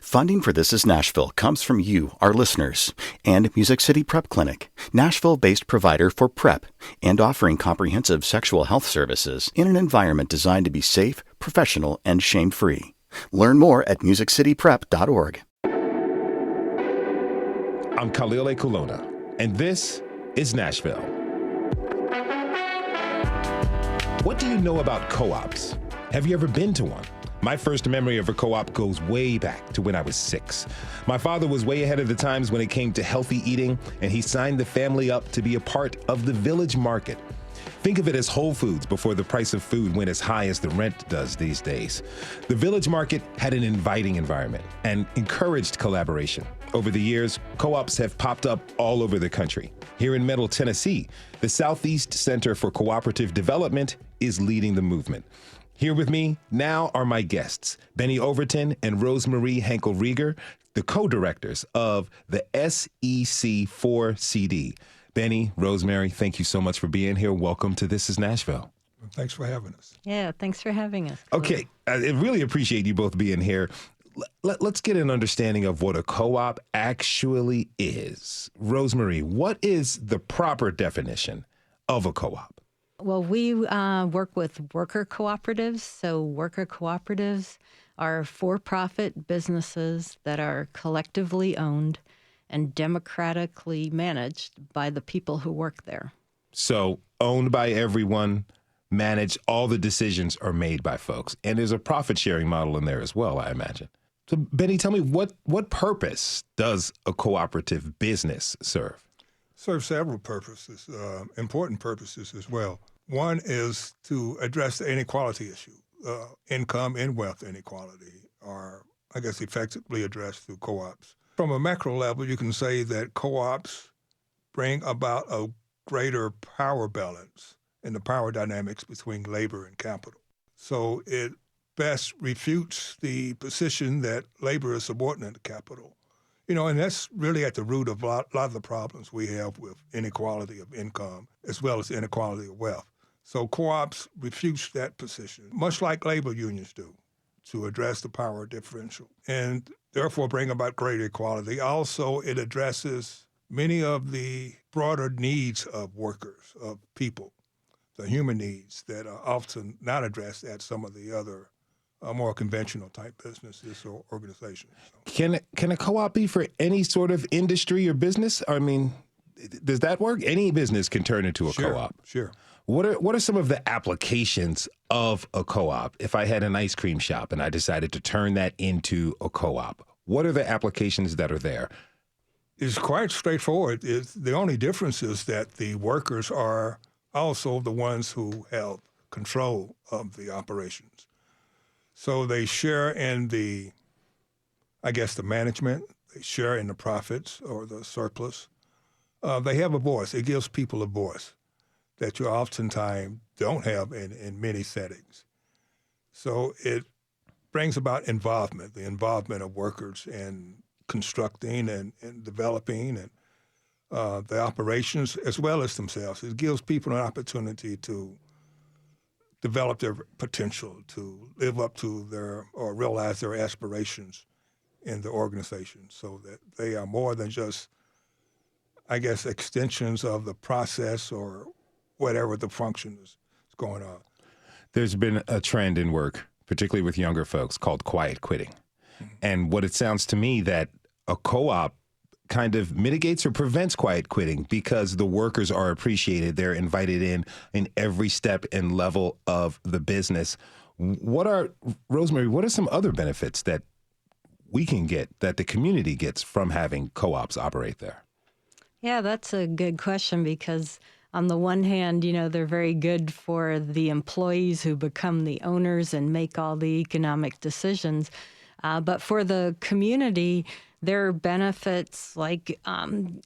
Funding for This Is Nashville comes from you, our listeners, and Music City Prep Clinic, Nashville-based provider for PrEP and offering comprehensive sexual health services in an environment designed to be safe, professional, and shame-free. Learn more at musiccityprep.org. I'm Khalil Kulona, and this is Nashville. What do you know about co-ops? Have you ever been to one? My first memory of a co-op goes way back to when I was 6. My father was way ahead of the times when it came to healthy eating, and he signed the family up to be a part of the village market. Think of it as Whole Foods before the price of food went as high as the rent does these days. The village market had an inviting environment and encouraged collaboration. Over the years, co-ops have popped up all over the country. Here in Middle Tennessee, the Southeast Center for Cooperative Development is leading the movement. Here with me now are my guests, Benny Overton and Rosemarie Henkel-Rieger, the co-directors of the SEC4CD. Benny, Rosemarie, thank you so much for being here. Welcome to This is Nashville. Thanks for having us. Yeah, thanks for having us. Okay, I really appreciate you both being here. Let's get an understanding of what a co-op actually is. Rosemarie, what is the proper definition of a co-op? Well, we work with worker cooperatives. So worker cooperatives are for-profit businesses that are collectively owned and democratically managed by the people who work there. So owned by everyone, managed, all the decisions are made by folks. And there's a profit-sharing model in there as well, I imagine. So, Benny, tell me, what purpose does a cooperative business serve? Serve several purposes, important purposes as well. One is to address the inequality issue. Income and wealth inequality are, I guess, effectively addressed through co-ops. From a macro level, you can say that co-ops bring about a greater power balance in the power dynamics between labor and capital. So it best refutes the position that labor is subordinate to capital. You know, and that's really at the root of a lot of the problems we have with inequality of income as well as inequality of wealth. So co-ops refutes that position, much like labor unions do, to address the power differential and therefore bring about greater equality. Also, it addresses many of the broader needs of workers, of people, the human needs that are often not addressed at some of the other more conventional type businesses or organizations. Can a co-op be for any sort of industry or business? I mean, does that work? Any business can turn into a co-op. Sure. What are some of the applications of a co-op? If I had an ice cream shop and I decided to turn that into a co-op, what are the applications that are there? It's quite straightforward. The only difference is that the workers are also the ones who have control of the operations. So they share in the management, they share in the profits or the surplus. They have a voice. It gives people a voice that you oftentimes don't have in many settings. So it brings about involvement, the involvement of workers in constructing and developing and the operations as well as themselves. It gives people an opportunity to develop their potential, to live up to or realize their aspirations in the organization so that they are more than just, I guess, extensions of the process or whatever the function is going on. There's been a trend in work, particularly with younger folks, called quiet quitting. Mm-hmm. And what it sounds to me that a co-op kind of mitigates or prevents quiet quitting because the workers are appreciated. They're invited in every step and level of the business. Rosemarie, what are some other benefits that we can get, that the community gets from having co-ops operate there? Yeah, that's a good question because on the one hand, you know, they're very good for the employees who become the owners and make all the economic decisions. But for the community, there are benefits like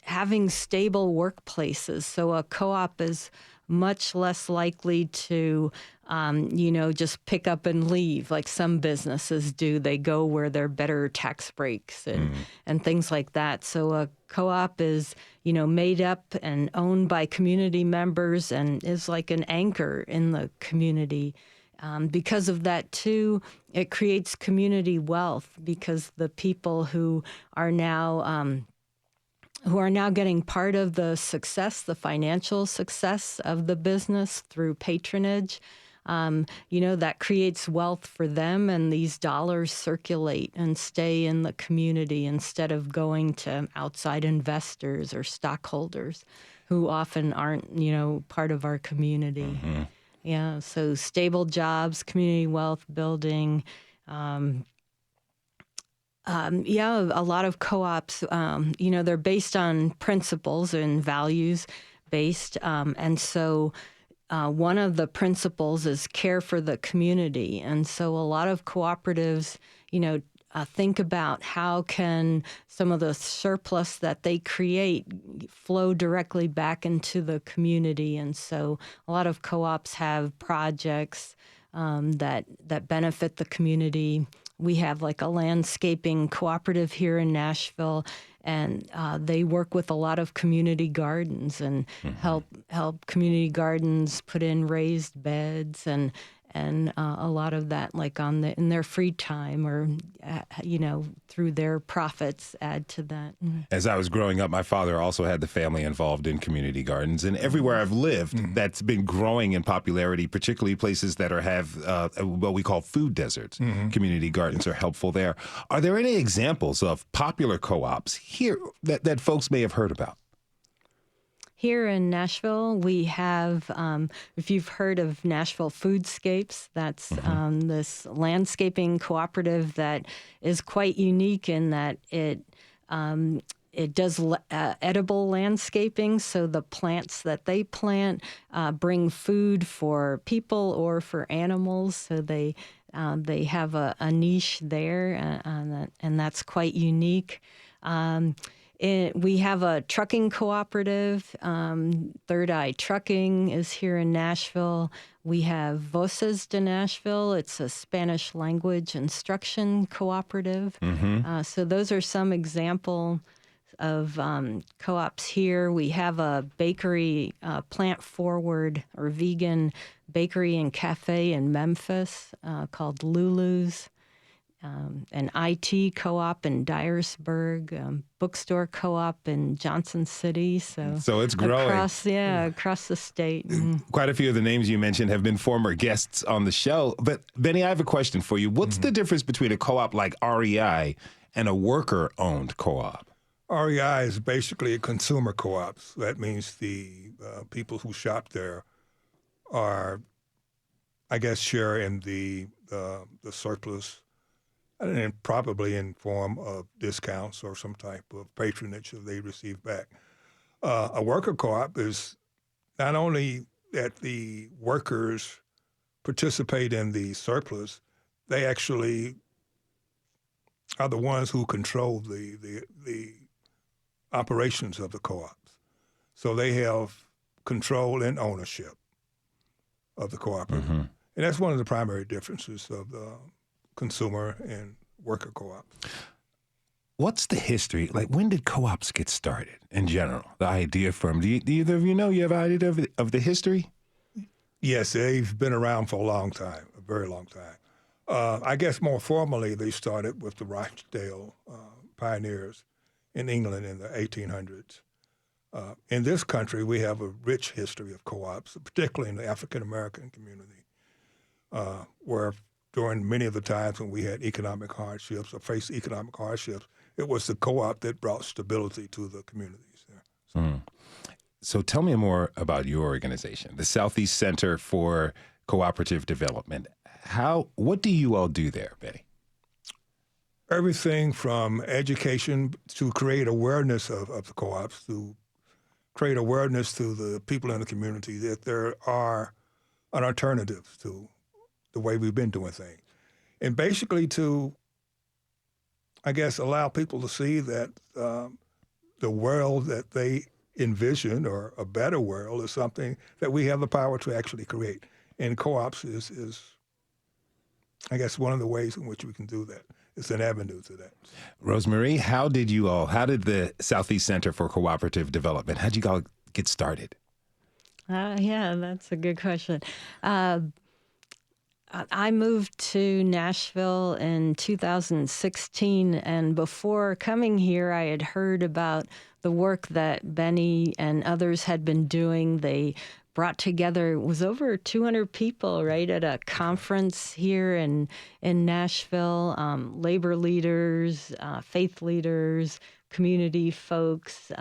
having stable workplaces. So a co-op is much less likely to, just pick up and leave like some businesses do. They go where there are better tax breaks and things like that. So a co-op is, made up and owned by community members and is like an anchor in the community. because of that, too, it creates community wealth because the people who are now getting part of the success, the financial success of the business through patronage, that creates wealth for them, and these dollars circulate and stay in the community instead of going to outside investors or stockholders who often aren't, part of our community. Mm-hmm. Yeah, so stable jobs, community wealth building. A lot of co-ops, they're based on principles and values based. And so one of the principles is care for the community. And so a lot of cooperatives, think about how can some of the surplus that they create flow directly back into the community. And so a lot of co-ops have projects that benefit the community. We have like a landscaping cooperative here in Nashville, and they work with a lot of community gardens and help community gardens put in raised beds and a lot of that, like in their free time or through their profits, add to that. As I was growing up, my father also had the family involved in community gardens, and everywhere I've lived, that's been growing in popularity, particularly places that have what we call food deserts. Community gardens are helpful there. Are there any examples of popular co-ops here that folks may have heard about? Here in Nashville, we have, if you've heard of Nashville Foodscapes, that's this landscaping cooperative that is quite unique in that it does edible landscaping. So the plants that they plant bring food for people or for animals. So they have a niche there, and that's quite unique. We have a trucking cooperative. Third Eye Trucking is here in Nashville. We have Voces de Nashville. It's a Spanish language instruction cooperative. So those are some example of co-ops here. We have a bakery, plant forward or vegan bakery and cafe in Memphis called Lulu's. An IT co-op in Dyersburg, bookstore co-op in Johnson City. So it's growing. Across the state. Quite a few of the names you mentioned have been former guests on the show. But Benny, I have a question for you. What's the difference between a co-op like REI and a worker-owned co-op? REI is basically a consumer co-op. So that means the people who shop there are, I guess, share in the surplus, and probably in form of discounts or some type of patronage that they receive back. A worker co-op is not only that the workers participate in the surplus, they actually are the ones who control the operations of the co-ops. So they have control and ownership of the cooperative. And that's one of the primary differences of the consumer and worker co-ops. What's the history? Like, when did co-ops get started in general? The idea from, do either of you know, you have an idea of the history? Yes, they've been around for a long time, a very long time. I guess more formally, they started with the Rochdale pioneers in England in the 1800s. In this country, we have a rich history of co-ops, particularly in the African-American community, where during many of the times when we had economic hardships or faced economic hardships, it was the co-op that brought stability to the communities there. So tell me more about your organization, the Southeast Center for Cooperative Development. What do you all do there, Betty? Everything from education to create awareness of the co-ops, to create awareness to the people in the community that there are an alternative to the way we've been doing things. And basically to, I guess, allow people to see that the world that they envision, or a better world, is something that we have the power to actually create. And co-ops is I guess, one of the ways in which we can do that. It's an avenue to that. Rosemarie, how did the Southeast Center for Cooperative Development, how did you all get started? Yeah, that's a good question. I moved to Nashville in 2016, and before coming here, I had heard about the work that Benny and others had been doing. They brought together, it was over 200 people, right, at a conference here in Nashville, labor leaders, faith leaders, community folks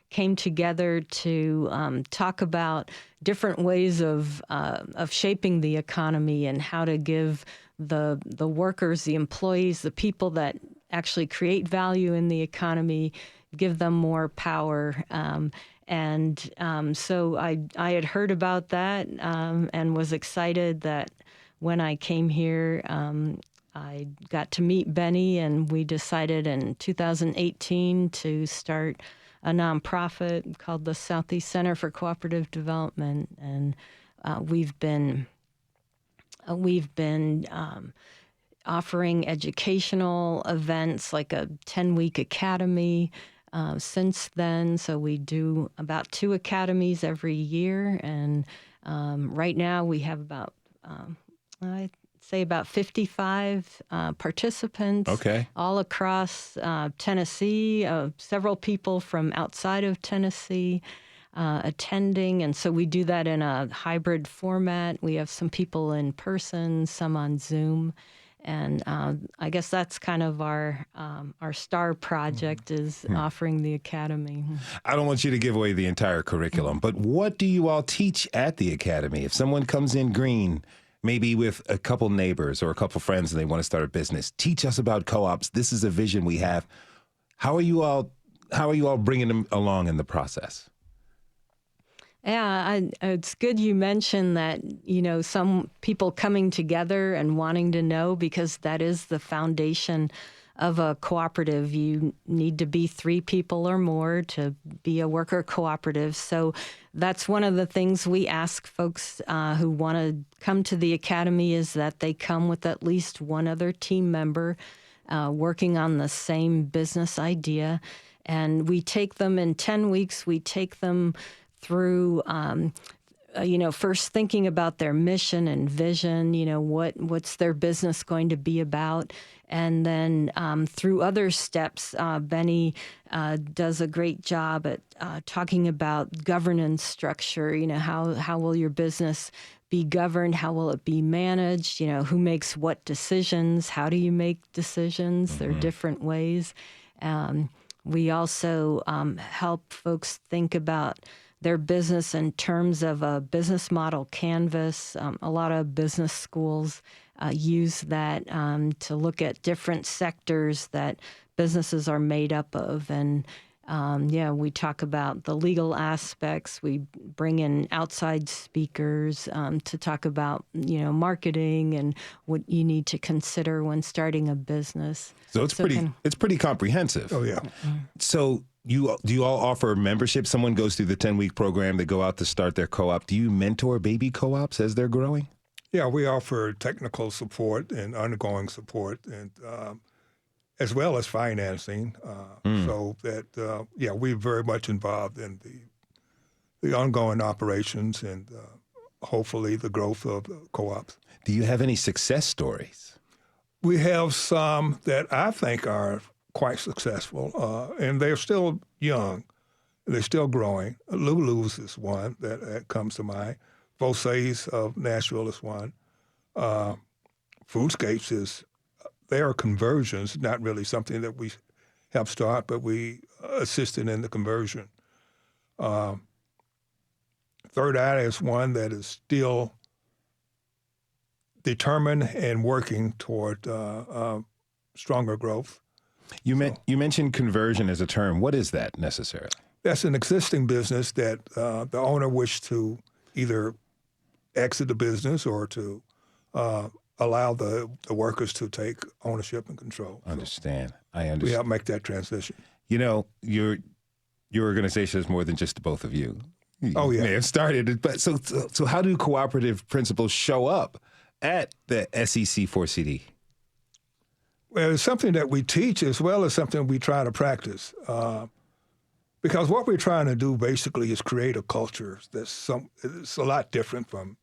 came together to talk about different ways of shaping the economy and how to give the workers, the employees, the people that actually create value in the economy, give them more power. So I had heard about that and was excited that when I came here, I got to meet Benny, and we decided in 2018 to start a nonprofit called the Southeast Center for Cooperative Development, and we've been offering educational events like a 10-week academy since then. So we do about 2 academies every year, and right now we have about I'd say about 55 participants all across Tennessee, several people from outside of Tennessee attending. And so we do that in a hybrid format. We have some people in person, some on Zoom. And I guess that's kind of our star project is offering the academy. I don't want you to give away the entire curriculum, but what do you all teach at the academy? If someone comes in green, maybe with a couple neighbors or a couple friends and they want to start a business, teach us about co-ops. This is a vision we have. How are you all bringing them along in the process? Yeah, it's good you mentioned that, some people coming together and wanting to know, because that is the foundation of a cooperative. You need to be 3 people or more to be a worker cooperative. So that's one of the things we ask folks who want to come to the academy, is that they come with at least one other team member working on the same business idea. And we take them in 10 weeks, we take them through, first thinking about their mission and vision, what's their business going to be about. And then through other steps, Benny does a great job at talking about governance structure. How will your business be governed? How will it be managed? Who makes what decisions? How do you make decisions? There are different ways. We also help folks think about their business in terms of a business model canvas. A lot of business schools use that to look at different sectors that businesses are made up of. And we talk about the legal aspects. We bring in outside speakers to talk about, marketing and what you need to consider when starting a business. So it's pretty comprehensive. Oh, yeah. So do you all offer membership? Someone goes through the 10-week program, they go out to start their co-op. Do you mentor baby co-ops as they're growing? Yeah, we offer technical support and ongoing support, and as well as financing. So that, we're very much involved in the ongoing operations and hopefully the growth of co-ops. Do you have any success stories? We have some that I think are quite successful, and they're still young. They're still growing. Lulu's is one that comes to mind. Vosa's of Nashville is one. Foodscapes they are conversions, not really something that we helped start, but we assisted in the conversion. Third Eye is one that is still determined and working toward stronger growth. You mentioned conversion as a term. What is that necessarily? That's an existing business that the owner wished to either exit the business or to allow the workers to take ownership and control. I understand. We help make that transition. Your organization is more than just the both of you. You may have started it, but so how do cooperative principles show up at the SEC 4CD? Well, it's something that we teach as well as something we try to practice. Because what we're trying to do basically is create a culture that's it's a lot different from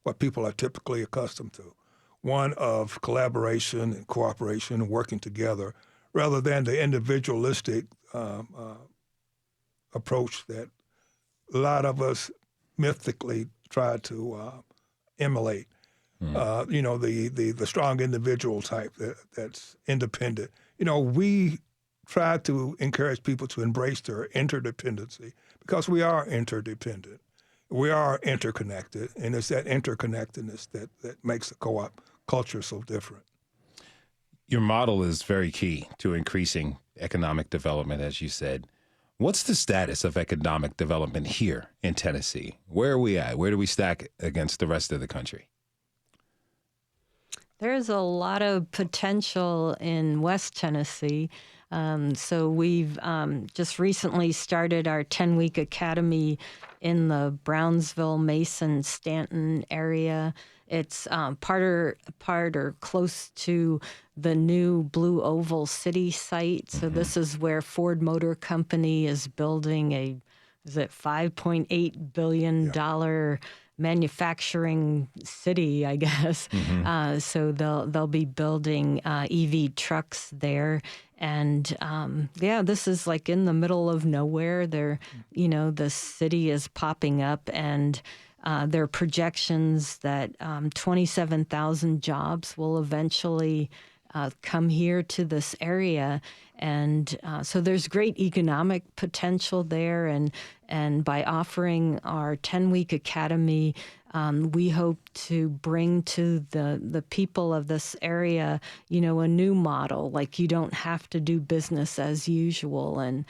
what people are typically accustomed to, one of collaboration and cooperation and working together, rather than the individualistic approach that a lot of us mythically try to emulate. The strong individual type that's independent. We try to encourage people to embrace their interdependency because we are interdependent. We are interconnected, and it's that interconnectedness that makes the co-op culture so different. Your model is very key to increasing economic development, as you said. What's the status of economic development here in Tennessee? Where are we at? Where do we stack against the rest of the country? There's a lot of potential in West Tennessee. So we've just recently started our 10-week academy in the Brownsville, Mason, Stanton area. It's part or close to the new Blue Oval City site. So this is where Ford Motor Company is building $5.8 billion manufacturing city, I guess. So they'll be building EV trucks there. And this is like in the middle of nowhere. The city is popping up, and there are projections that 27,000 jobs will eventually come here to this area. And so there's great economic potential there. And by offering our 10-week academy, we hope to bring to the people of this area, a new model. Like, you don't have to do business as usual. And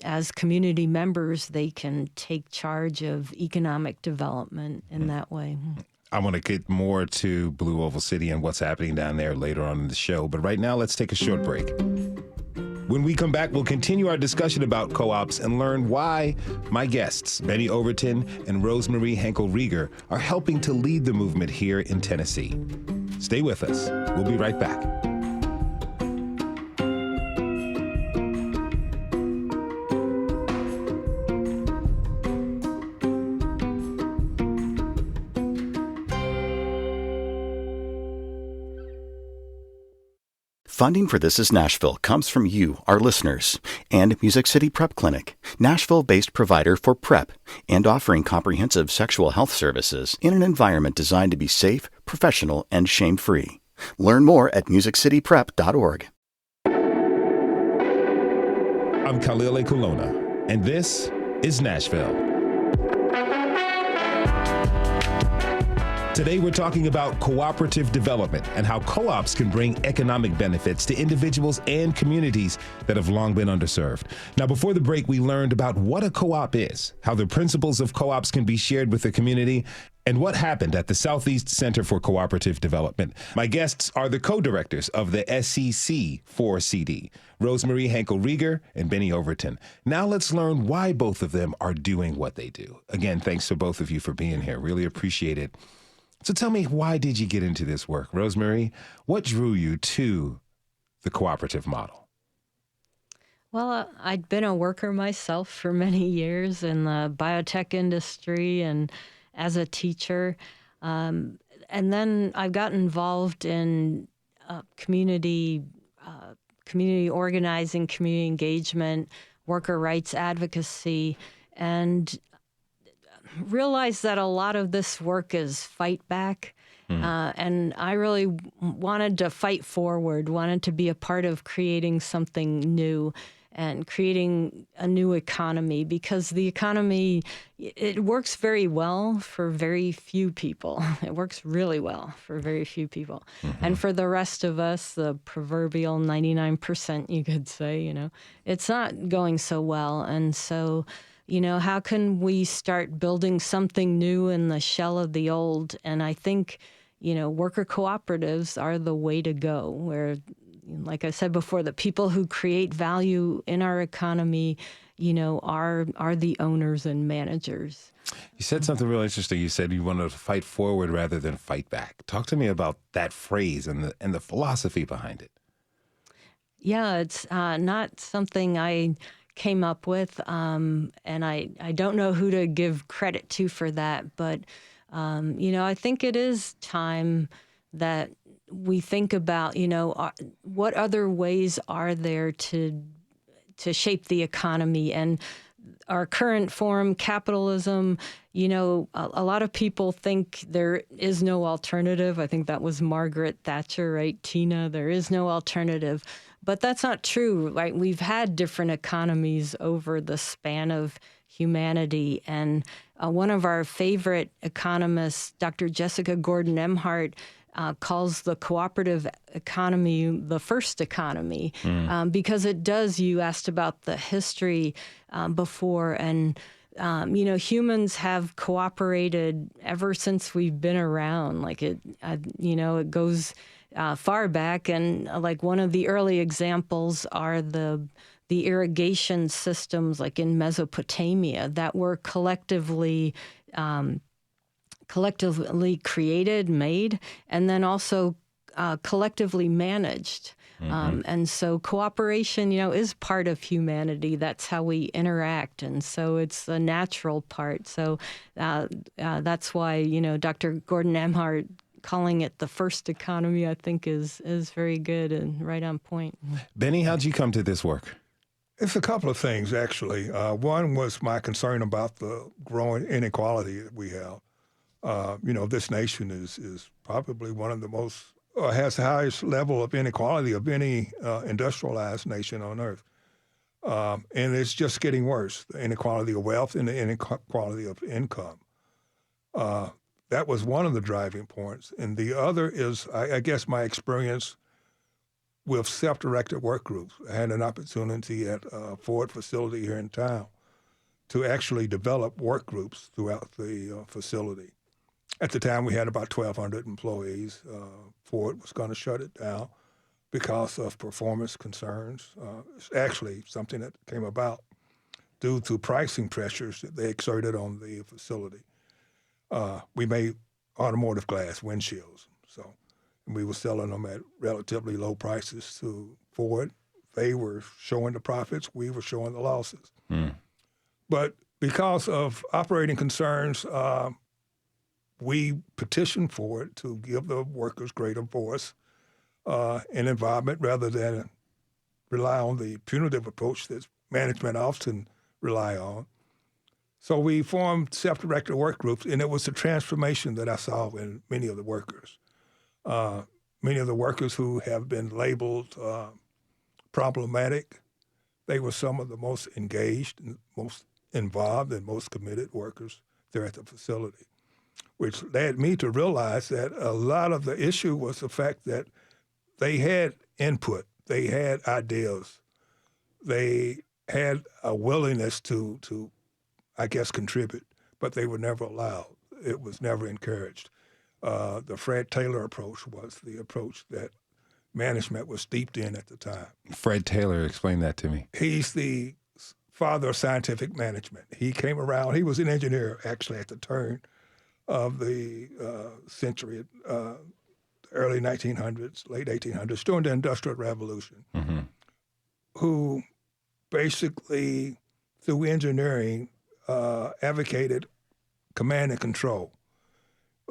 as community members, they can take charge of economic development in that way. I want to get more to Blue Oval City and what's happening down there later on in the show. But right now, let's take a short break. When we come back, we'll continue our discussion about co-ops and learn why my guests, Benny Overton and Rosemarie Henkel-Rieger, are helping to lead the movement here in Tennessee. Stay with us. We'll be right back. Funding for This Is Nashville comes from you, our listeners, and Music City Prep Clinic, Nashville-based provider for PrEP and offering comprehensive sexual health services in an environment designed to be safe, professional, and shame-free. Learn more at musiccityprep.org. I'm Khalil Ekulona, and this is Nashville. Today, we're talking about cooperative development and how co-ops can bring economic benefits to individuals and communities that have long been underserved. Now, before the break, we learned about what a co-op is, how the principles of co-ops can be shared with the community, and what happened at the Southeast Center for Cooperative Development. My guests are the co-directors of the SEC4CD, Rosemarie Henkel-Rieger and Benny Overton. Now let's learn why both of them are doing what they do. Again, thanks to both of you for being here. Really appreciate it. So tell me, why did you get into this work? Rosemarie, what drew you to the cooperative model? Well, I'd been a worker myself for many years in the biotech industry and as a teacher. And then I got involved in community organizing, community engagement, worker rights advocacy, and realized that a lot of this work is fight back. And I really wanted to fight forward, wanted to be a part of creating something new and creating a new economy, because the economy, it works very well for very few people. It works really well for very few people. And for the rest of us, the proverbial 99%, you could say, it's not going so well. And so, how can we start building something new in the shell of the old? And I think, worker cooperatives are the way to go, where, like I said before, the people who create value in our economy, are the owners and managers. You said something really interesting. You said you wanted to fight forward rather than fight back. Talk to me about that phrase and the philosophy behind it. Yeah, it's not something I came up with, and I don't know who to give credit to for that, but I think it is time that we think about, what other ways are there to shape the economy. And our current form, capitalism, a lot of people think there is no alternative. I think that was Margaret Thatcher, right? Tina, there is no alternative. But that's not true, right? We've had different economies over the span of humanity. And one of our favorite economists, Dr. Jessica Gordon-Emhart, calls the cooperative economy the first economy because it does. You asked about the history before, and humans have cooperated ever since we've been around. Like it goes far back, and like one of the early examples are the irrigation systems, like in Mesopotamia, that were collectively created, made, and then also collectively managed. And so cooperation, is part of humanity. That's how we interact. And so it's a natural part. So that's why, Dr. Gordon-Emhart calling it the first economy, I think is very good and right on point. Benny, how'd you come to this work? It's a couple of things, actually. One was my concern about the growing inequality that we have. This nation is probably one of the most, has the highest level of inequality of any industrialized nation on earth. And it's just getting worse, the inequality of wealth and the inequality of income. That was one of the driving points. And the other is, I guess, my experience with self-directed work groups. I had an opportunity at a Ford facility here in town to actually develop work groups throughout the facility. At the time, we had about 1,200 employees. Ford was going to shut it down because of performance concerns. It's actually something that came about due to pricing pressures that they exerted on the facility. We made automotive glass windshields, and we were selling them at relatively low prices to Ford. They were showing the profits, we were showing the losses. But because of operating concerns, we petitioned Ford to give the workers greater voice and involvement rather than rely on the punitive approach that management often rely on. So we formed self-directed work groups, and it was the transformation that I saw in many of the workers. Many of the workers who have been labeled problematic, they were some of the most engaged and most involved and most committed workers there at the facility, which led me to realize that a lot of the issue was the fact that they had input, they had ideas, they had a willingness to I guess, contribute, but they were never allowed. It was never encouraged. The Fred Taylor approach was the approach that management was steeped in at the time. Fred Taylor, explain that to me. He's the father of scientific management. He came around, he was an engineer actually at the turn of the century, early 1900s, late 1800s, during the Industrial Revolution, who basically, through engineering, advocated command and control,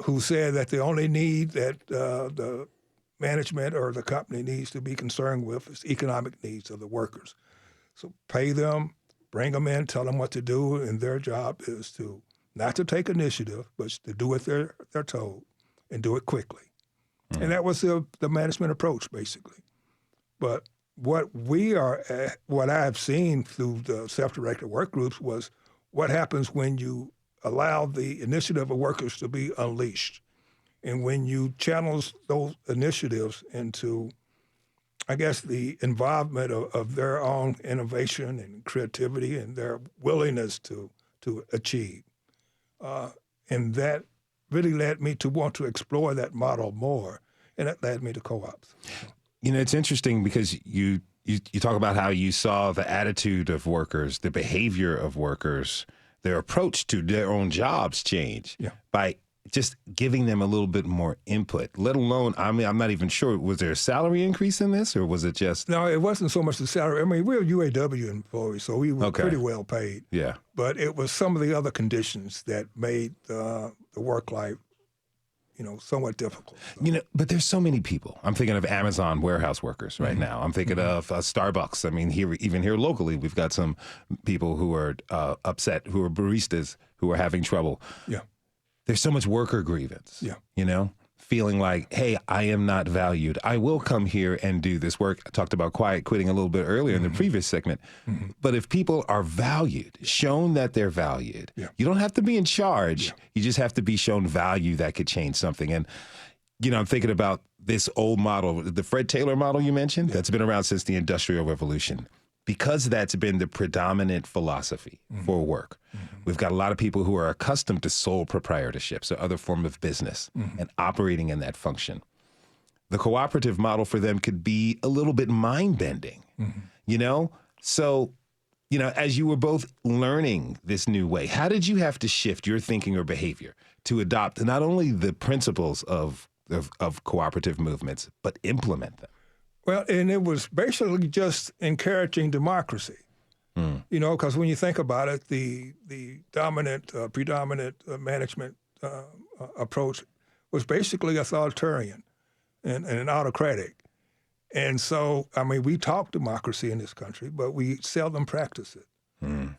who said that the only need that the management or the company needs to be concerned with is economic needs of the workers. So pay them, bring them in, tell them what to do, and their job is to not to take initiative, but to do what they're told and do it quickly. And that was the management approach, basically. But what I've seen through the self-directed work groups was what happens when you allow the initiative of workers to be unleashed. And when you channel those initiatives into, I guess, the involvement of their own innovation and creativity and their willingness to achieve. And that really led me to want to explore that model more, and that led me to co-ops. It's interesting because you talk about how you saw the attitude of workers, the behavior of workers, their approach to their own jobs change by just giving them a little bit more input, let alone, I'm not even sure, was there a salary increase in this or was it just? No, it wasn't so much the salary. I mean, we're UAW employees, so we were pretty well paid. Yeah. But it was some of the other conditions that made the the work life, somewhat difficult. But there's so many people. I'm thinking of Amazon warehouse workers right now. I'm thinking of Starbucks. I mean, even here locally, we've got some people who are upset, who are baristas, who are having trouble. Yeah. There's so much worker grievance. Yeah. Feeling like, hey, I am not valued. I will come here and do this work. I talked about quiet quitting a little bit earlier in the previous segment. But if people are valued, shown that they're valued, you don't have to be in charge. You just have to be shown value that could change something. And, I'm thinking about this old model, the Fred Taylor model you mentioned, that's been around since the Industrial Revolution. Because that's been the predominant philosophy for work, we've got a lot of people who are accustomed to sole proprietorship, so other form of business, and operating in that function. The cooperative model for them could be a little bit mind-bending, So, as you were both learning this new way, how did you have to shift your thinking or behavior to adopt not only the principles of cooperative movements, but implement them? Well, and it was basically just encouraging democracy, because when you think about it, the predominant management approach was basically authoritarian and autocratic. And so, we talk democracy in this country, but we seldom practice it.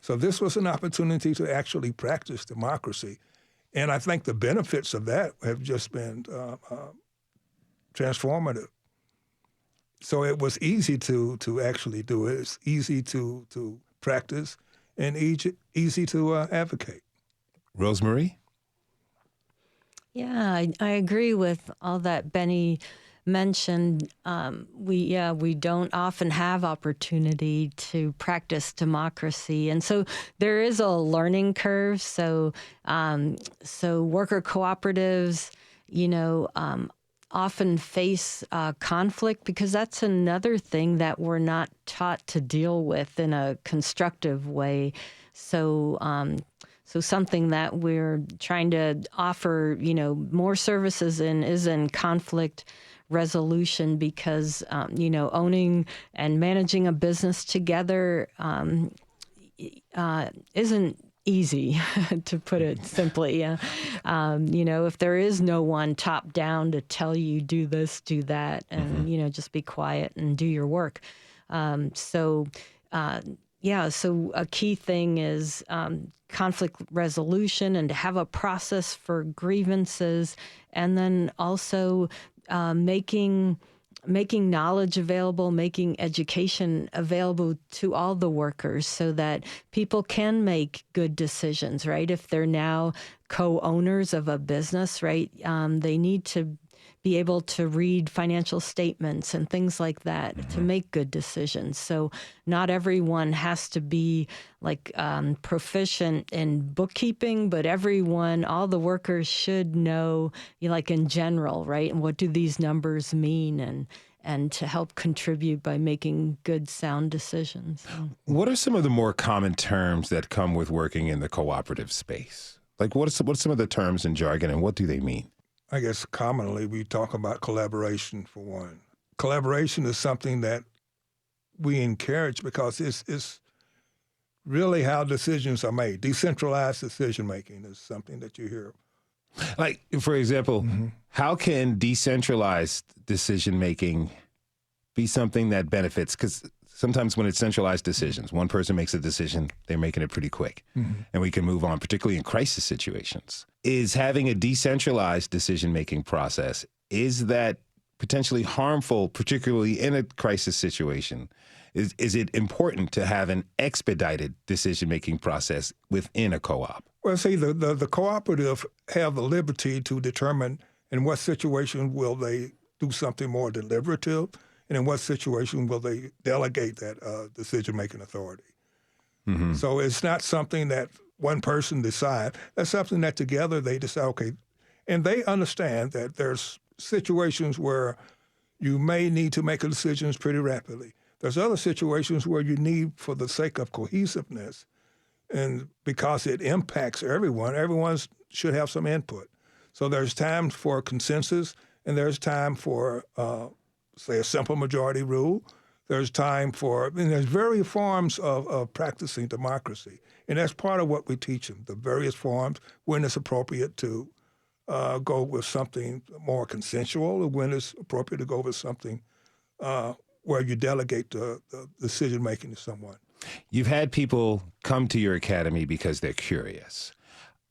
So this was an opportunity to actually practice democracy. And I think the benefits of that have just been transformative. So it was easy to actually do it. It's easy to practice and easy to advocate. Rosemarie? Yeah, I agree with all that Benny mentioned. We don't often have opportunity to practice democracy, and so there is a learning curve. So worker cooperatives, often face conflict because that's another thing that we're not taught to deal with in a constructive way. So something that we're trying to offer, more services in is in conflict resolution because, owning and managing a business together isn't easy, to put it simply. If there is no one top down to tell you do this, do that, and, just be quiet and do your work. So a key thing is conflict resolution and to have a process for grievances, and then also making knowledge available, making education available to all the workers so that people can make good decisions, right? If they're now co-owners of a business, right, they need to be able to read financial statements and things like that to make good decisions. So not everyone has to be proficient in bookkeeping, but all the workers should know, in general, right? And what do these numbers mean? And to help contribute by making good, sound decisions. What are some of the more common terms that come with working in the cooperative space? What's some of the terms and jargon, and what do they mean? I guess commonly we talk about collaboration for one. Collaboration is something that we encourage because it's really how decisions are made. Decentralized decision-making is something that you hear. For example, how can decentralized decision-making be something that benefits? Because sometimes when it's centralized decisions, one person makes a decision, they're making it pretty quick, and we can move on, particularly in crisis situations. Is having a decentralized decision-making process, is that potentially harmful, particularly in a crisis situation? Is it important to have an expedited decision-making process within a co-op? Well, see, the cooperative have the liberty to determine in what situation will they do something more deliberative, and in what situation will they delegate that decision-making authority. So it's not something that one person decides. That's something that together they decide, okay, and they understand that there's situations where you may need to make decisions pretty rapidly. There's other situations where you need, for the sake of cohesiveness, and because it impacts everyone should have some input. So there's time for consensus, and there's time for, say, a simple majority rule. There's time for, and there's various forms of practicing democracy. And that's part of what we teach them, the various forms, when it's appropriate to go with something more consensual, or when it's appropriate to go with something where you delegate the decision making to someone. You've had people come to your academy because they're curious.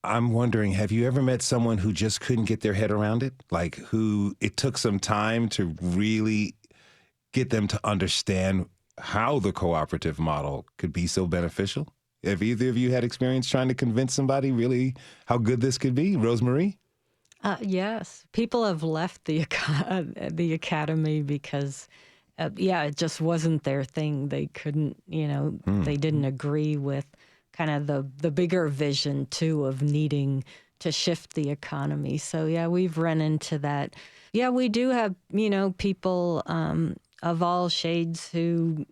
I'm wondering, have you ever met someone who just couldn't get their head around it? Like who it took some time to really get them to understand how the cooperative model could be so beneficial? Have either of you had experience trying to convince somebody really how good this could be? Rosemarie? Yes. People have left the academy because, it just wasn't their thing. They couldn't, they didn't agree with kind of the bigger vision, too, of needing to shift the economy. So, yeah, we've run into that. Yeah, we do have, people of all shades who,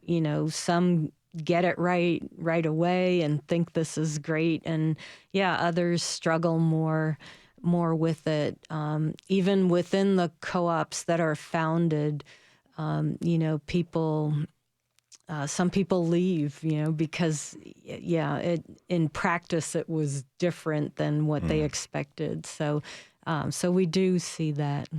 some get it right away and think this is great. And, yeah, others struggle more with it. Even within the co-ops that are founded, people... some people leave, because, in practice it was different than what they expected. So we do see that.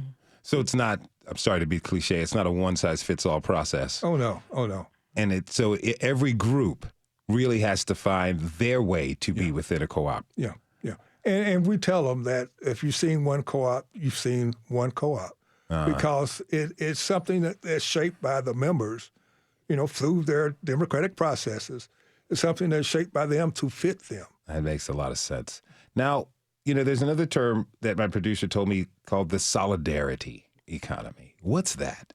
So it's not, I'm sorry to be cliche, it's not a one-size-fits-all process. Oh, no. And every group really has to find their way to be within a co-op. Yeah. And we tell them that if you've seen one co-op, you've seen one co-op. Because it's something that's shaped by the members, through their democratic processes. It's something that's shaped by them to fit them. That makes a lot of sense. Now, there's another term that my producer told me called the solidarity economy. What's that?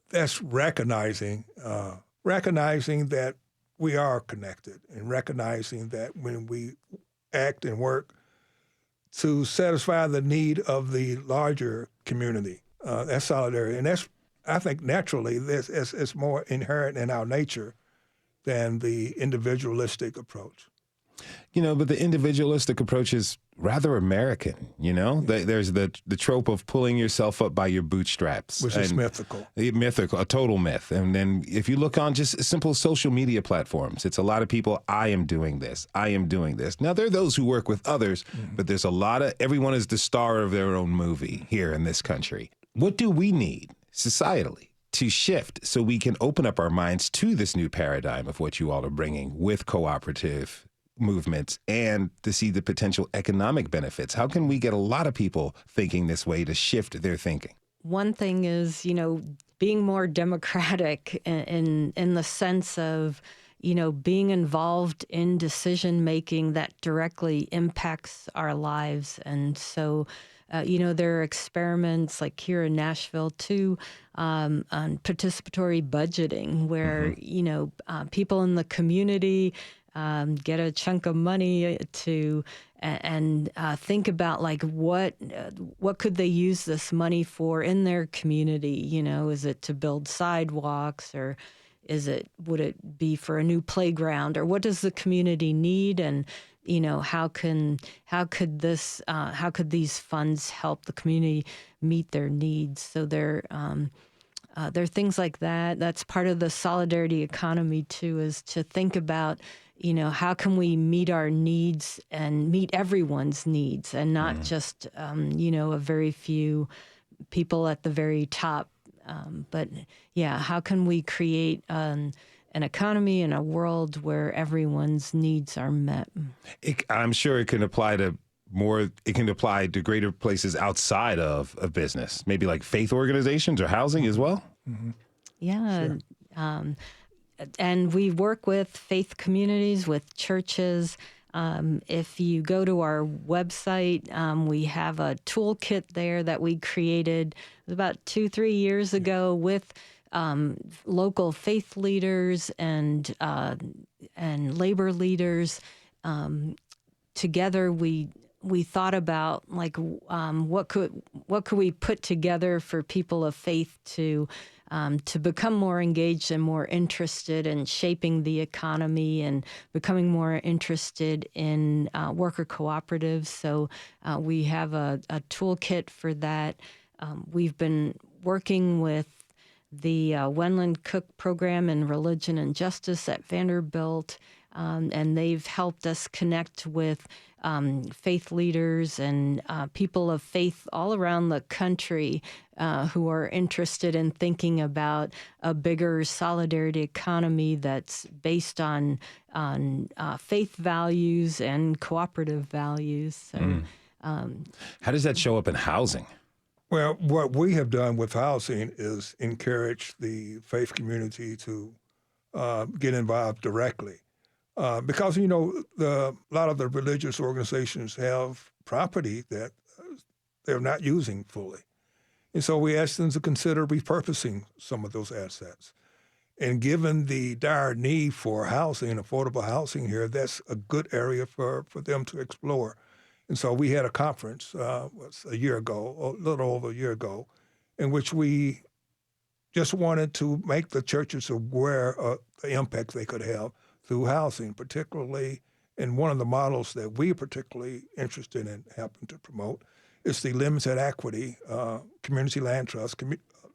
That's recognizing that we are connected, and recognizing that when we act and work to satisfy the need of the larger community, that's solidarity. And that's, I think, naturally, it's more inherent in our nature than the individualistic approach. But the individualistic approach is rather American, There's the trope of pulling yourself up by your bootstraps. Which is mythical. Mythical, a total myth. And then if you look on just simple social media platforms, it's a lot of people, I am doing this. Now, there are those who work with others, but there's everyone is the star of their own movie here in this country. What do we need societally to shift so we can open up our minds to this new paradigm of what you all are bringing with cooperative movements and to see the potential economic benefits? How can we get a lot of people thinking this way to shift their thinking? One thing is, being more democratic in the sense of, being involved in decision-making that directly impacts our lives. And so, there are experiments like here in Nashville, too, on participatory budgeting where, people in the community get a chunk of money to and think about what could they use this money for in their community? Is it to build sidewalks, or would it be for a new playground, or what does the community need? And how could these funds help the community meet their needs? So there are things like that. That's part of the solidarity economy too, is to think about, how can we meet our needs and meet everyone's needs, and not just, a very few people at the very top. But how can we create an economy and a world where everyone's needs are met? I'm sure it can apply to greater places outside of business, maybe like faith organizations or housing as well. Mm-hmm. Yeah. Sure. And we work with faith communities, with churches. If you go to our website, we have a toolkit there that we created about 2-3 years ago with local faith leaders and labor leaders. Together, we thought about what could we put together for people of faith to become more engaged and more interested in shaping the economy and becoming more interested in worker cooperatives. So we have a toolkit for that. We've been working with the Wendland Cook program in religion and justice at Vanderbilt. and they've helped us connect with faith leaders and people of faith all around the country who are interested in thinking about a bigger solidarity economy that's based on faith values and cooperative values. So, How does that show up in housing? Well, what we have done with housing is encourage the faith community to get involved directly. Because, a lot of the religious organizations have property that they're not using fully. And so we asked them to consider repurposing some of those assets. And given the dire need for housing, affordable housing here, that's a good area for them to explore. And so we had a conference a little over a year ago, in which we just wanted to make the churches aware of the impact they could have through housing, particularly in one of the models that we're particularly interested in helping to promote is the limited equity, community land trust,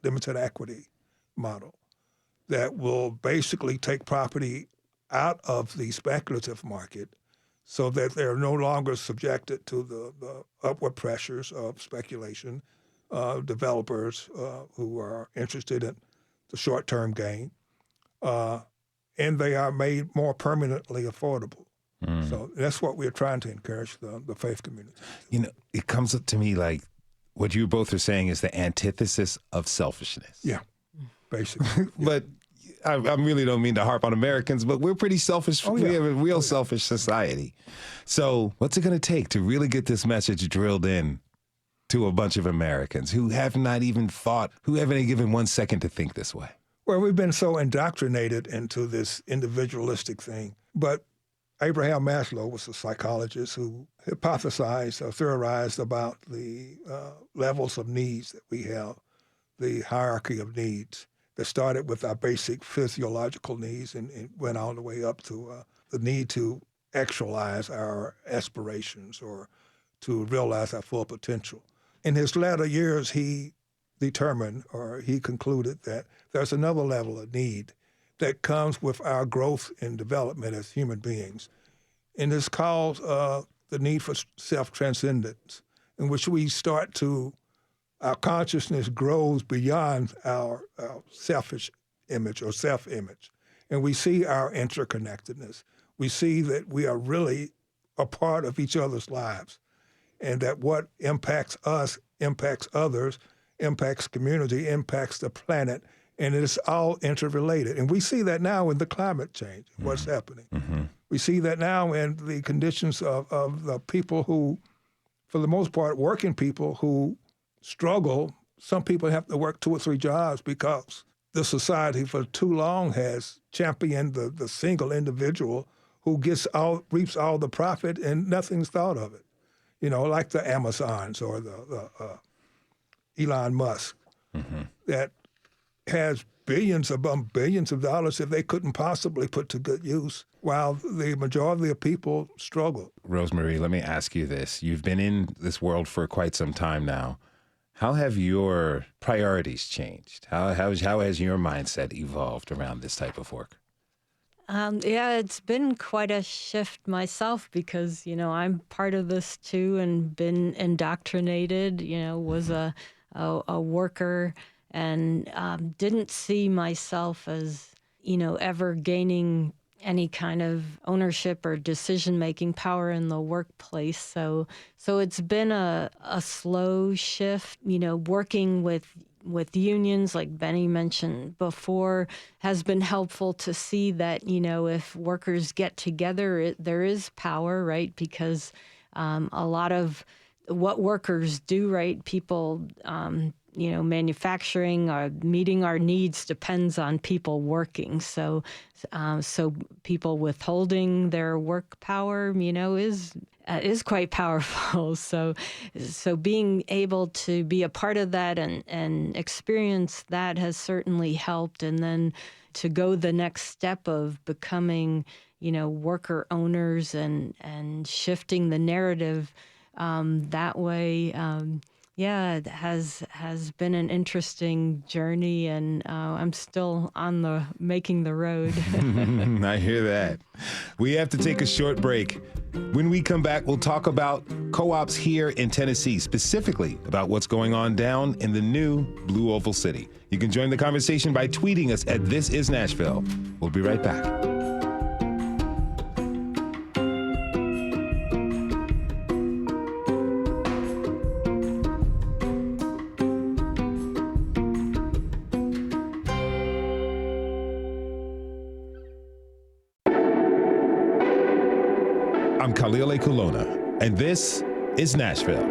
limited equity model that will basically take property out of the speculative market so that they're no longer subjected to the upward pressures of speculation, developers who are interested in the short-term gain, and they are made more permanently affordable. So that's what we're trying to encourage the faith community. It comes up to me like what you both are saying is the antithesis of selfishness. Yeah, basically. But I really don't mean to harp on Americans, but we're pretty selfish. Oh, yeah. We have a real selfish society. So what's it going to take to really get this message drilled in to a bunch of Americans who have not even thought, who haven't given 1 second to think this way? Well, we've been so indoctrinated into this individualistic thing. But Abraham Maslow was a psychologist who hypothesized or theorized about the levels of needs that we have, the hierarchy of needs that started with our basic physiological needs and went all the way up to the need to actualize our aspirations or to realize our full potential. In his latter years, he determined or he concluded that there's another level of need that comes with our growth and development as human beings. And it's called the need for self-transcendence, in which we start to, our consciousness grows beyond our selfish image or self-image. And we see our interconnectedness. We see that we are really a part of each other's lives, and that what impacts us impacts others, impacts community, impacts the planet, and it's all interrelated. And we see that now in the climate change, what's happening. Mm-hmm. We see that now in the conditions of the people who, for the most part, working people who struggle. Some people have to work 2 or 3 jobs because the society for too long has championed the single individual who reaps all the profit and nothing's thought of it. Like the Amazons or the Elon Musk that has billions upon billions of dollars that they couldn't possibly put to good use, while the majority of people struggle. Rosemarie, let me ask you this. You've been in this world for quite some time now. How have your priorities changed? How has your mindset evolved around this type of work? Yeah, it's been quite a shift myself because, I'm part of this too and been indoctrinated, was a worker and didn't see myself as, ever gaining any kind of ownership or decision-making power in the workplace. So it's been a slow shift, working with unions, like Benny mentioned before, has been helpful to see that, if workers get together, there is power, right? Because a lot of what workers do, right, people, manufacturing or meeting our needs depends on people working. So people withholding their work power, is quite powerful. So being able to be a part of that and experience that has certainly helped. And then to go the next step of becoming, worker owners and shifting the narrative that way, Yeah, it has been an interesting journey, and I'm still on making the road. I hear that. We have to take a short break. When we come back, we'll talk about co-ops here in Tennessee, specifically about what's going on down in the new Blue Oval City. You can join the conversation by tweeting us at This Is Nashville. We'll be right back. I'm Khalil Kulona, and this is Nashville.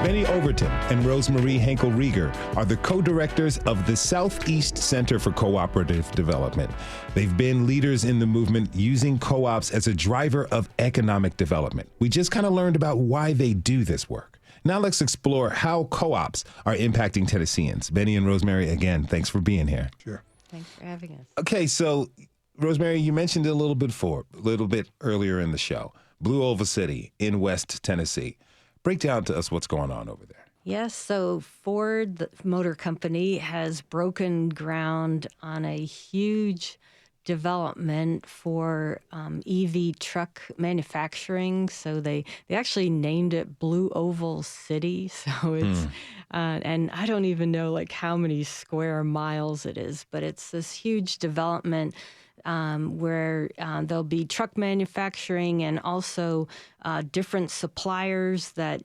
Benny Overton and Rosemarie Henkel-Rieger are the co-directors of the Southeast Center for Cooperative Development. They've been leaders in the movement using co-ops as a driver of economic development. We just kind of learned about why they do this work. Now let's explore how co-ops are impacting Tennesseans. Benny and Rosemarie, again, thanks for being here. Sure. Thanks for having us. Okay, so Rosemarie, you mentioned it a little bit earlier in the show. Blue Oval City in West Tennessee. Break down to us what's going on over there. Yes, so Ford, the motor company, has broken ground on a huge development for EV truck manufacturing. So they actually named it Blue Oval City. So it's, and I don't even know like how many square miles it is, but it's this huge development where there'll be truck manufacturing and also different suppliers that,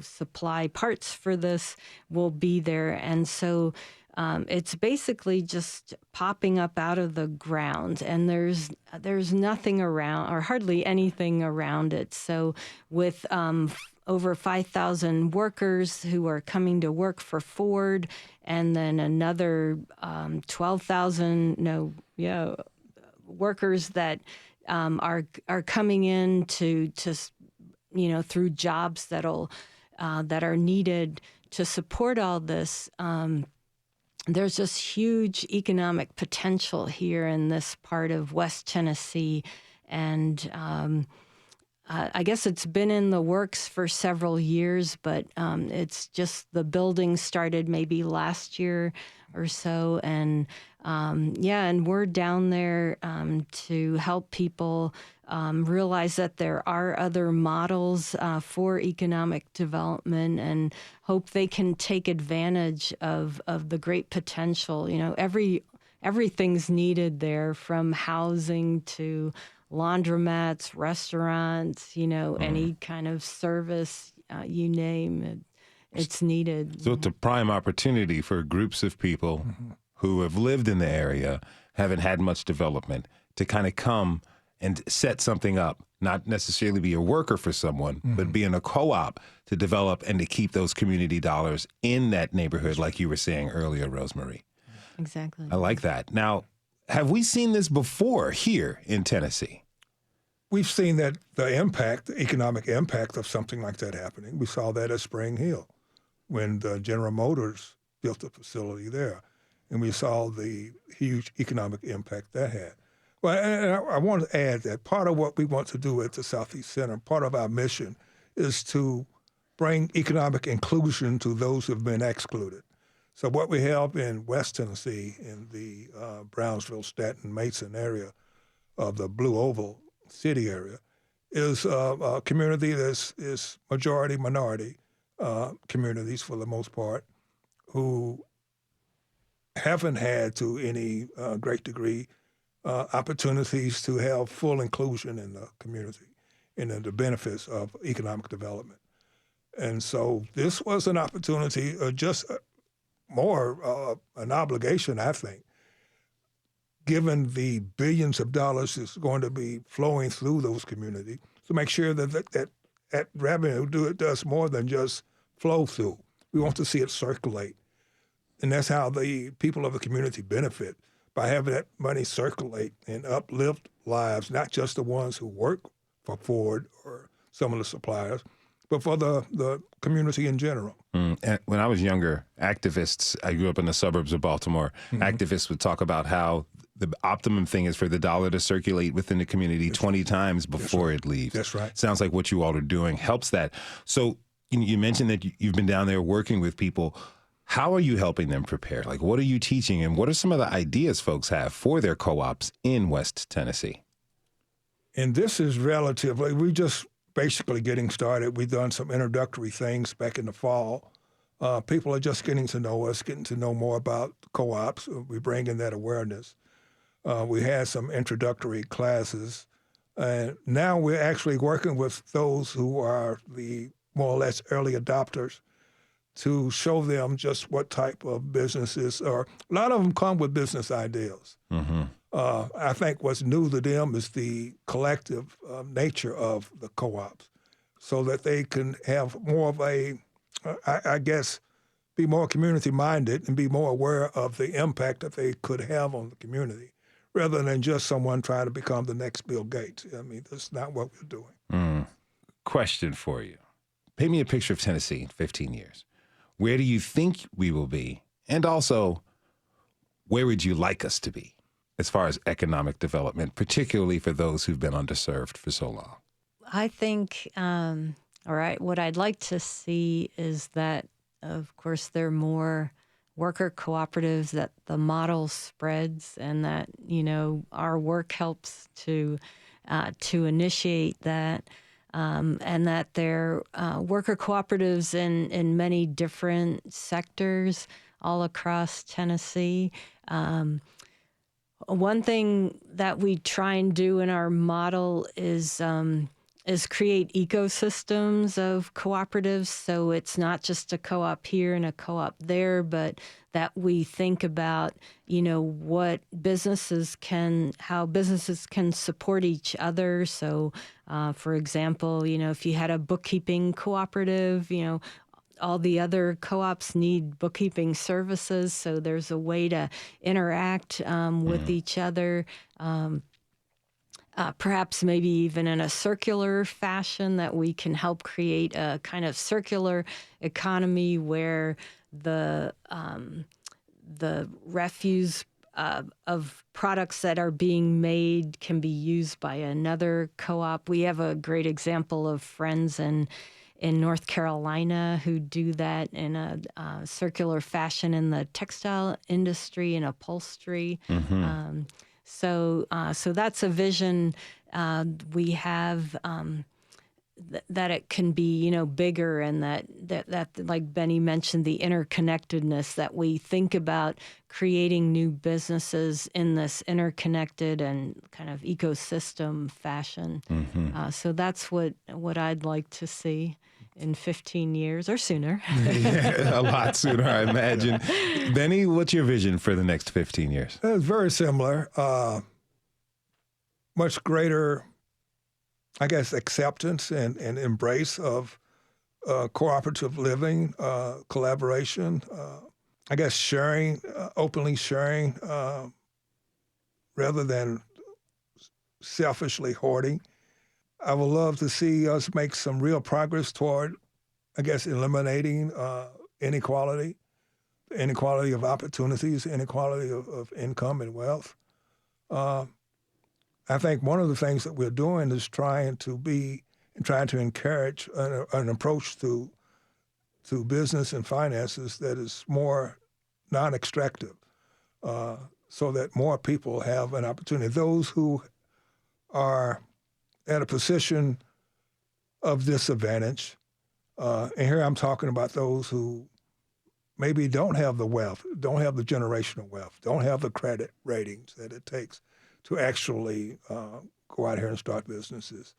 supply parts for this will be there. And so it's basically just popping up out of the ground, and there's nothing around or hardly anything around it. So with over 5,000 workers who are coming to work for Ford, and then another 12,000 workers that are coming in to through jobs that are needed to support all this. There's just huge economic potential here in this part of West Tennessee, and I guess it's been in the works for several years, but it's just the building started maybe last year or so. And and we're down there to help people realize that there are other models for economic development and hope they can take advantage of the great potential. Everything's needed there, from housing to laundromats, restaurants, any kind of service, you name it, it's needed. So it's a prime opportunity for groups of people who have lived in the area, haven't had much development, to kind of come and set something up, not necessarily be a worker for someone, but be in a co-op to develop and to keep those community dollars in that neighborhood, like you were saying earlier, Rosemarie. Exactly. I like that. Now, have we seen this before here in Tennessee? We've seen that the economic impact of something like that happening. We saw that at Spring Hill when General Motors built a facility there, and we saw the huge economic impact that had. Well, and I want to add that part of what we want to do at the Southeast Center, part of our mission, is to bring economic inclusion to those who have been excluded. So what we have in West Tennessee, in the Brownsville, Staten, Mason area of the Blue Oval City area, is a community that is majority minority communities for the most part, who haven't had to any great degree opportunities to have full inclusion in the community and in the benefits of economic development. And so this was an opportunity, just more an obligation, I think, given the billions of dollars that's going to be flowing through those communities, to make sure that revenue does more than just flow through. We want to see it circulate. And that's how the people of the community benefit, by having that money circulate and uplift lives, not just the ones who work for Ford or some of the suppliers, but for the community in general. And when I was younger, activists, I grew up in the suburbs of Baltimore, activists would talk about how the optimum thing is for the dollar to circulate within the community 20 times before it leaves. That's right. Sounds like what you all are doing helps that. So you mentioned that you've been down there working with people. How are you helping them prepare? Like, what are you teaching, and what are some of the ideas folks have for their co-ops in West Tennessee? And this is relatively, we just basically getting started. We've done some introductory things back in the fall. People are just getting to know us, getting to know more about co-ops. We bring in that awareness. We had some introductory classes. And now we're actually working with those who are the more or less early adopters to show them just what type of businesses, or a lot of them come with business ideas. Mm-hmm. I think what's new to them is the collective nature of the co-ops, so that they can have more of a, I guess, be more community-minded and be more aware of the impact that they could have on the community, rather than just someone trying to become the next Bill Gates. I mean, that's not what we're doing. Question for you. Paint me a picture of Tennessee in 15 years. Where do you think we will be? And also, where would you like us to be as far as economic development, particularly for those who've been underserved for so long? I think, what I'd like to see is that, of course, there are more worker cooperatives, that the model spreads, and that, our work helps to initiate that. And that there are worker cooperatives in many different sectors all across Tennessee. One thing that we try and do in our model is create ecosystems of cooperatives. So it's not just a co-op here and a co-op there, but that we think about, what how businesses can support each other. So, for example, if you had a bookkeeping cooperative, all the other co-ops need bookkeeping services. So there's a way to interact with each other. Perhaps maybe even in a circular fashion, that we can help create a kind of circular economy where the refuse of products that are being made can be used by another co-op. We have a great example of friends in North Carolina who do that in a circular fashion in the textile industry and upholstery. Mm-hmm. So that's a vision we have, that it can be, bigger, and that like Benny mentioned, the interconnectedness, that we think about creating new businesses in this interconnected and kind of ecosystem fashion. Mm-hmm. So that's what I'd like to see in 15 years or sooner. Yeah, a lot sooner, I imagine. Benny, what's your vision for the next 15 years? It's very similar. Much greater, I guess, acceptance and embrace of cooperative living, collaboration, I guess sharing, openly sharing, rather than selfishly hoarding. I would love to see us make some real progress toward, I guess, eliminating inequality of opportunities, inequality of income and wealth. I think one of the things that we're doing is trying to encourage an approach to business and finances that is more non-extractive, so that more people have an opportunity. Those who are at a position of disadvantage, and here I'm talking about those who maybe don't have the wealth, don't have the generational wealth, don't have the credit ratings that it takes to actually go out here and start businesses.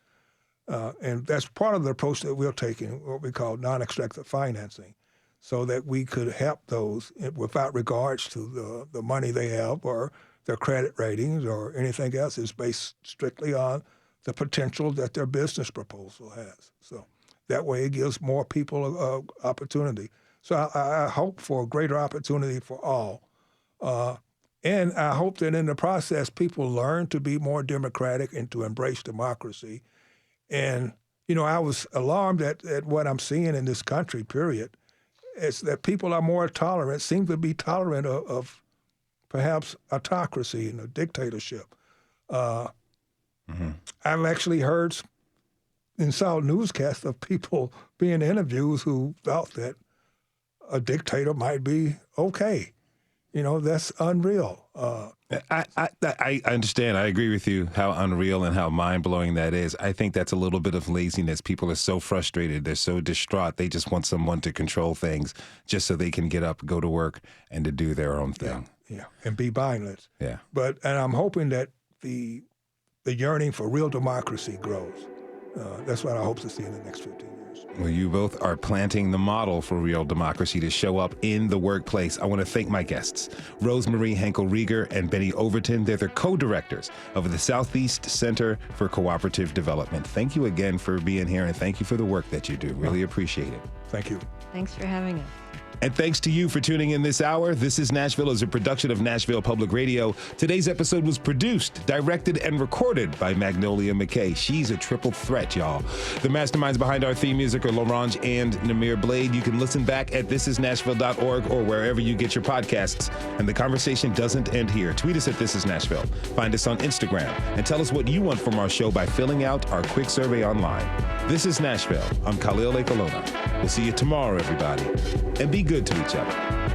And that's part of the approach that we're taking, what we call non-extractive financing, so that we could help those without regards to the money they have or their credit ratings or anything else. It's based strictly on the potential that their business proposal has. So that way it gives more people an opportunity. So I hope for a greater opportunity for all. And I hope that in the process, people learn to be more democratic and to embrace democracy. And, I was alarmed at what I'm seeing in this country, period. It's that people are more tolerant, seem to be tolerant of perhaps autocracy and a dictatorship. I've actually heard in South newscasts of people being interviewed who felt that a dictator might be okay. That's unreal. I understand. I agree with you how unreal and how mind-blowing that is. I think that's a little bit of laziness. People are so frustrated. They're so distraught. They just want someone to control things just so they can get up, go to work, and to do their own thing. Yeah, and be mindless. Yeah. And I'm hoping that the yearning for real democracy grows. That's what I hope to see in the next 15 years. Well, you both are planting the model for real democracy to show up in the workplace. I want to thank my guests, Rosemarie Henkel-Rieger and Benny Overton. They're the co-directors of the Southeast Center for Cooperative Development. Thank you again for being here, and thank you for the work that you do. Really appreciate it. Thank you. Thanks for having us. And thanks to you for tuning in this hour. This is Nashville is a production of Nashville Public Radio. Today's episode was produced, directed, and recorded by Magnolia McKay. She's a triple threat, y'all. The masterminds behind our theme music are Laurent and Namir Blade. You can listen back at thisisnashville.org or wherever you get your podcasts. And the conversation doesn't end here. Tweet us at This Is Nashville. Find us on Instagram and tell us what you want from our show by filling out our quick survey online. This is Nashville. I'm Khalil Ekalona. We'll see you tomorrow, everybody. And be good to each other.